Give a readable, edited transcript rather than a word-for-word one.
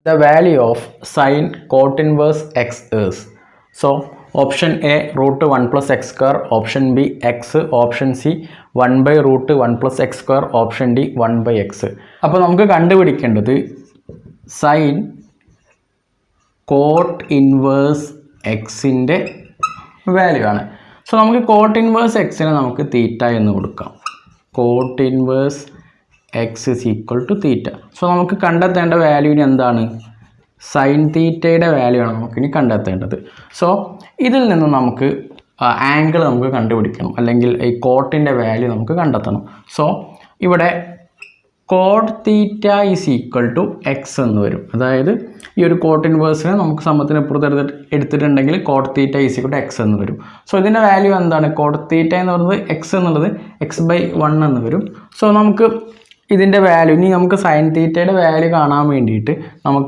The value of sin cot inverse x is. So option A root 1 plus x square, option B x, option C 1 by root 1 plus x square, option D 1 by x. അപ്പോൾ നമുക്ക് കണ്ടുപിടിക്കേണ്ടത് sin cot inverse എക്സിൻ്റെ value ആണ്. So നമുക്ക് cot inverse എക്സിനെ നമുക്ക് theta എന്ന് കൊടുക്കാം. Cot inverse x is equal to theta. So നമുക്ക് കണ്ടെത്തേണ്ട വാല്യൂവിന് എന്താണ്? സൈൻ തീറ്റയുടെ വാല്യൂ ആണ് നമുക്കിനി കണ്ടെത്തേണ്ടത്. സോ ഇതിൽ നിന്ന് നമുക്ക് ആംഗിൾ നമുക്ക് കണ്ടുപിടിക്കണം, അല്ലെങ്കിൽ ഈ കോട്ടിൻ്റെ വാല്യൂ നമുക്ക് കണ്ടെത്തണം. സോ ഇവിടെ cot theta is equal to x എന്ന് വരും. അതായത് ഈ ഒരു കോട്ട് ഇൻവേഴ്സിനെ നമുക്ക് സമത്തിനപ്പുറത്ത് എടുത്തിട്ടുണ്ടെങ്കിൽ cot theta is equal to x എന്ന് വരും. സോ ഇതിൻ്റെ വാല്യൂ എന്താണ്? കോട്ട് തീറ്റ എന്ന് പറയുന്നത് എക്സ് എന്നുള്ളത് എക്സ് ബൈ 1 എന്ന് വരും. സോ നമുക്ക് ഇതിൻ്റെ വാല്യൂ, ഇനി നമുക്ക് സൈൻ തീറ്റയുടെ വാല്യൂ കാണാൻ വേണ്ടിയിട്ട് നമുക്ക്